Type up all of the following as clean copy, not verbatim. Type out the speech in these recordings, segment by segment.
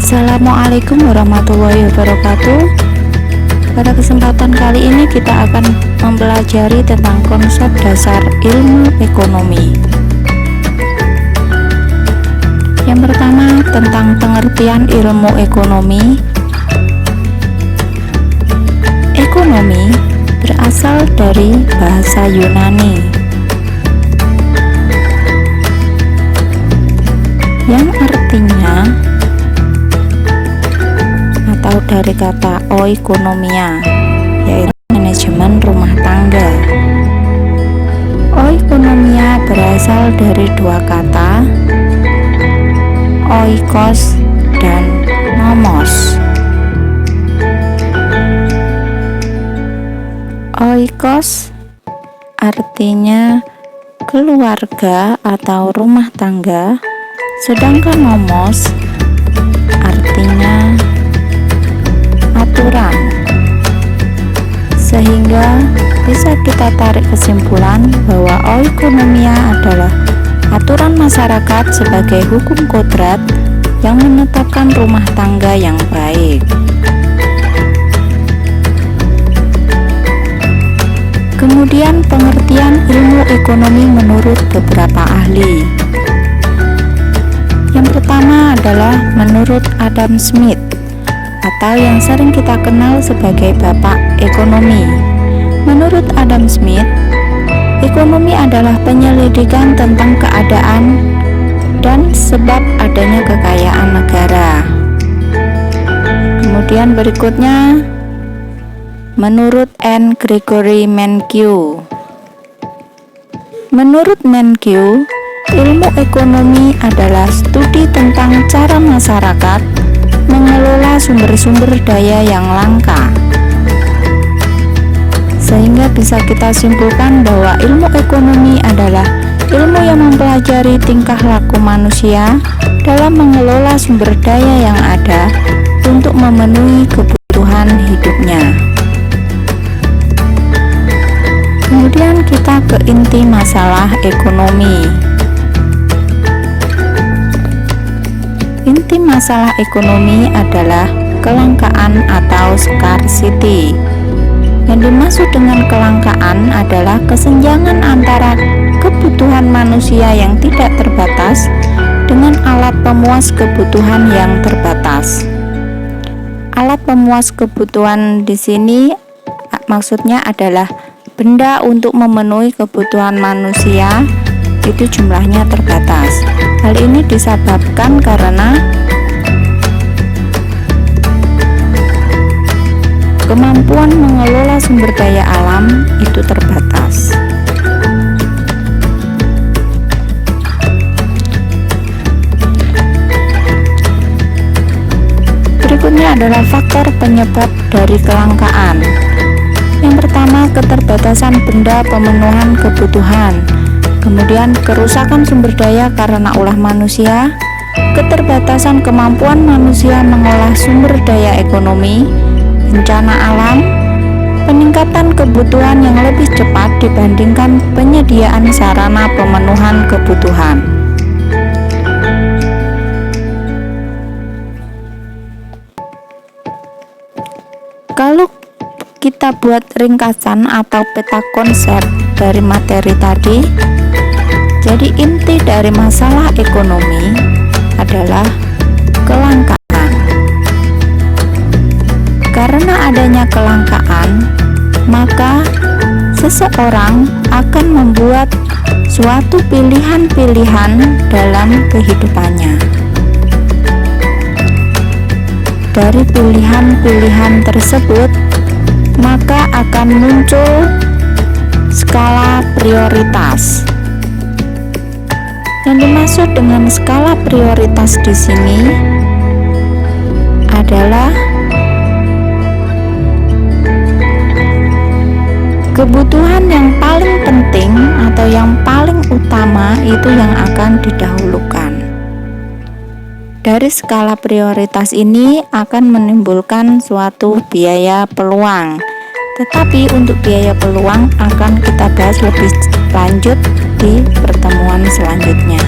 Assalamualaikum warahmatullahi wabarakatuh. Pada kesempatan kali ini kita akan mempelajari tentang konsep dasar ilmu ekonomi. Yang pertama, tentang pengertian ilmu ekonomi. Ekonomi berasal dari bahasa Yunani yang artinya atau dari kata oikonomia, yaitu manajemen rumah tangga. Oikonomia berasal dari dua kata, oikos dan nomos. Oikos artinya keluarga atau rumah tangga, sedangkan nomos artinya aturan. Sehingga bisa kita tarik kesimpulan bahwa oikonomia adalah aturan masyarakat sebagai hukum kodrat yang menetapkan rumah tangga yang baik. Kemudian pengertian ilmu ekonomi menurut beberapa ahli. Yang pertama adalah menurut Adam Smith, atau yang sering kita kenal sebagai Bapak Ekonomi. Menurut Adam Smith, ekonomi adalah penyelidikan tentang keadaan dan sebab adanya kekayaan negara. Kemudian berikutnya, menurut N. Gregory Mankiw. Menurut Mankiw, ilmu ekonomi adalah studi tentang cara masyarakat mengelola sumber-sumber daya yang langka, sehingga bisa kita simpulkan bahwa ilmu ekonomi adalah ilmu yang mempelajari tingkah laku manusia dalam mengelola sumber daya yang ada untuk memenuhi kebutuhan hidupnya. Kemudian kita ke inti masalah ekonomi. Inti masalah ekonomi adalah kelangkaan atau scarcity. Yang dimaksud dengan kelangkaan adalah kesenjangan antara kebutuhan manusia yang tidak terbatas dengan alat pemuas kebutuhan yang terbatas. Alat pemuas kebutuhan di sini maksudnya adalah benda untuk memenuhi kebutuhan manusia, itu jumlahnya terbatas. Hal ini disebabkan karena kemampuan mengelola sumber daya alam itu terbatas. Berikutnya adalah faktor penyebab dari kelangkaan. Yang pertama, keterbatasan benda pemenuhan kebutuhan. Kemudian kerusakan sumber daya karena ulah manusia, keterbatasan kemampuan manusia mengolah sumber daya ekonomi, bencana alam, peningkatan kebutuhan yang lebih cepat dibandingkan penyediaan sarana pemenuhan kebutuhan. Kalau kita buat ringkasan atau peta konsep dari materi tadi, jadi inti dari masalah ekonomi adalah kelangkaan. Karena adanya kelangkaan, maka seseorang akan membuat suatu pilihan-pilihan dalam kehidupannya. Dari pilihan-pilihan tersebut, maka akan muncul skala prioritas. Yang dimaksud dengan skala prioritas di sini adalah kebutuhan yang paling penting atau yang paling utama itu yang akan didahulukan. Dari skala prioritas ini akan menimbulkan suatu biaya peluang. Tetapi untuk biaya peluang akan kita bahas lebih lanjut di pertemuan selanjutnya.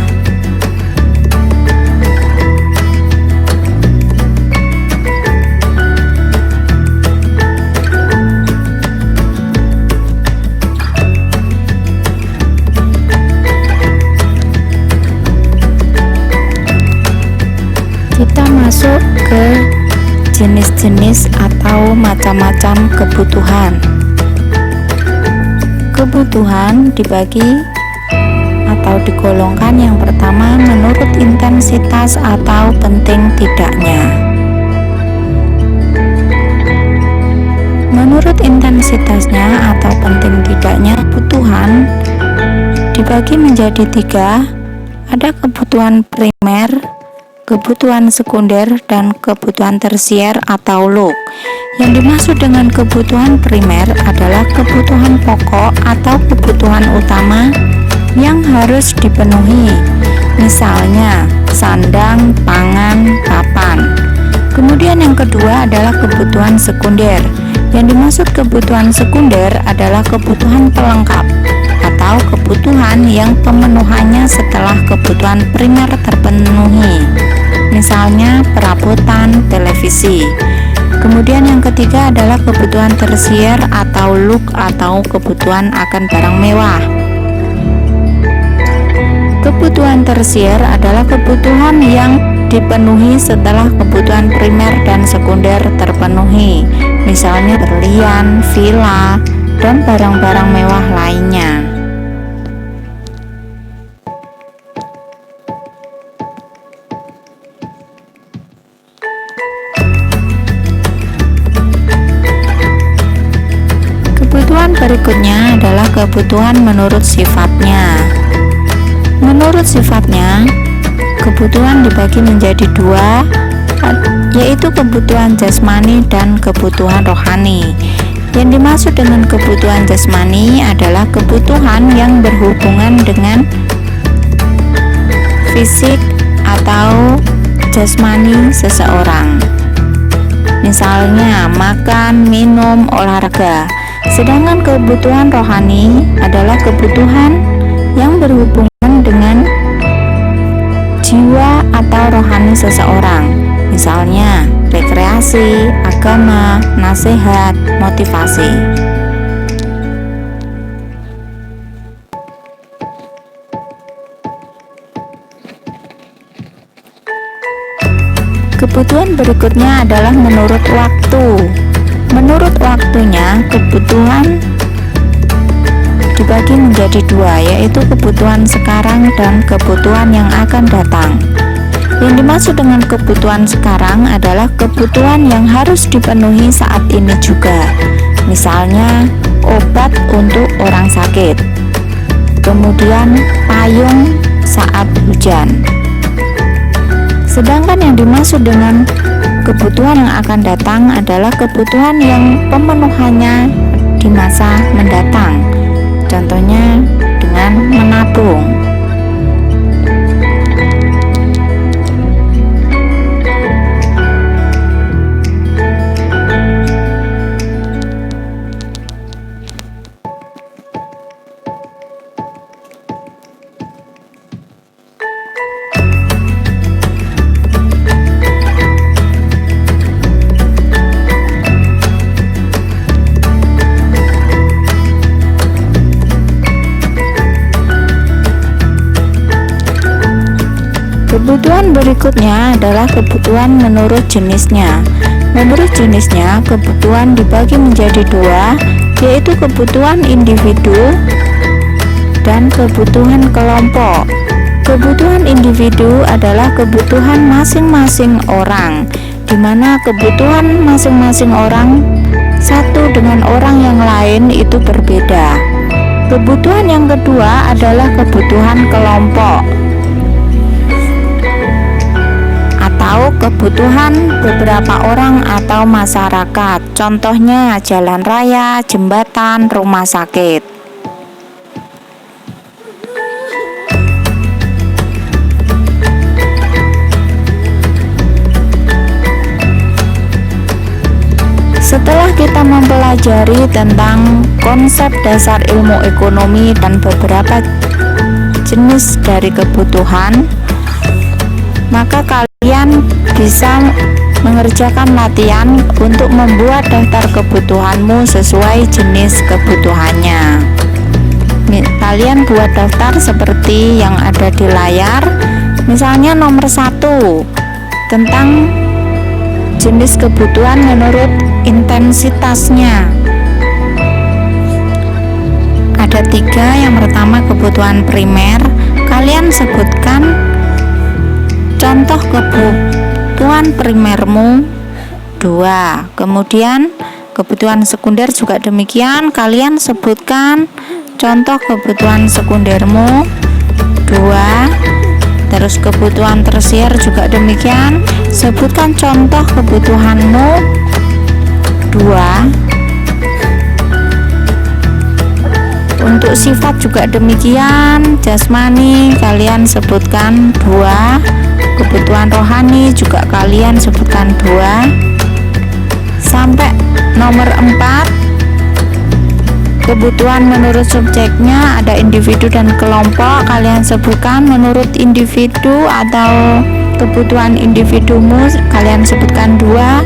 jenis atau macam-macam kebutuhan. Kebutuhan dibagi atau digolongkan yang pertama menurut intensitas atau penting tidaknya. Menurut intensitasnya atau penting tidaknya, kebutuhan dibagi menjadi 3. Ada kebutuhan primer, kebutuhan sekunder, dan kebutuhan tersier atau LUK. Yang dimaksud dengan kebutuhan primer adalah kebutuhan pokok atau kebutuhan utama yang harus dipenuhi, misalnya sandang, pangan, papan. Kemudian yang kedua adalah kebutuhan sekunder. Yang dimaksud kebutuhan sekunder adalah kebutuhan pelengkap atau kebutuhan yang pemenuhannya setelah kebutuhan primer terpenuhi, misalnya perabotan, televisi. Kemudian yang ketiga adalah kebutuhan tersier atau LUK atau kebutuhan akan barang mewah. Kebutuhan tersier adalah kebutuhan yang dipenuhi setelah kebutuhan primer dan sekunder terpenuhi, misalnya berlian, villa, dan barang-barang mewah lainnya. Kebutuhan berikutnya adalah kebutuhan menurut sifatnya. Menurut sifatnya, kebutuhan dibagi menjadi 2, yaitu kebutuhan jasmani dan kebutuhan rohani. Yang dimaksud dengan kebutuhan jasmani adalah kebutuhan yang berhubungan dengan fisik atau jasmani seseorang, misalnya makan, minum, olahraga. Sedangkan kebutuhan rohani adalah kebutuhan yang berhubungan dengan jiwa atau rohani seseorang, misalnya rekreasi, agama, nasihat, motivasi. Kebutuhan berikutnya adalah menurut waktu. Menurut waktunya, kebutuhan dibagi menjadi 2, yaitu kebutuhan sekarang dan kebutuhan yang akan datang. Yang dimaksud dengan kebutuhan sekarang adalah kebutuhan yang harus dipenuhi saat ini juga, misalnya obat untuk orang sakit, kemudian payung saat hujan. Sedangkan yang dimaksud dengan kebutuhan yang akan datang adalah kebutuhan yang pemenuhannya di masa mendatang, contohnya dengan menabung. Kebutuhan berikutnya adalah kebutuhan menurut jenisnya. Menurut jenisnya, kebutuhan dibagi menjadi 2, yaitu kebutuhan individu dan kebutuhan kelompok. Kebutuhan individu adalah kebutuhan masing-masing orang, di mana kebutuhan masing-masing orang satu dengan orang yang lain itu berbeda. Kebutuhan yang kedua adalah kebutuhan kelompok atau kebutuhan beberapa orang atau masyarakat, contohnya jalan raya, jembatan, rumah sakit. Setelah kita mempelajari tentang konsep dasar ilmu ekonomi dan beberapa jenis dari kebutuhan, maka kalian bisa mengerjakan latihan untuk membuat daftar kebutuhanmu sesuai jenis kebutuhannya. Kalian buat daftar seperti yang ada di layar. Misalnya nomor 1 tentang jenis kebutuhan menurut intensitasnya. Ada 3. Yang pertama kebutuhan primer. Kalian sebutkan contoh kebutuhan primermu 2. Kemudian kebutuhan sekunder juga demikian. Kalian sebutkan contoh kebutuhan sekundermu 2. Terus kebutuhan tersier juga demikian. Sebutkan contoh kebutuhanmu 2. Untuk sifat juga demikian. Jasmani kalian sebutkan 2. Kebutuhan rohani juga kalian sebutkan 2. Sampai nomor 4, kebutuhan menurut subjeknya ada individu dan kelompok. Kalian sebutkan menurut individu atau kebutuhan individumu kalian sebutkan 2,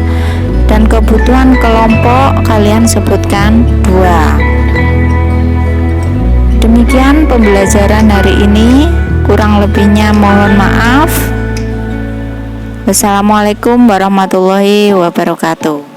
dan kebutuhan kelompok kalian sebutkan 2. Demikian pembelajaran hari ini, kurang lebihnya mohon maaf. Wassalamualaikum warahmatullahi wabarakatuh.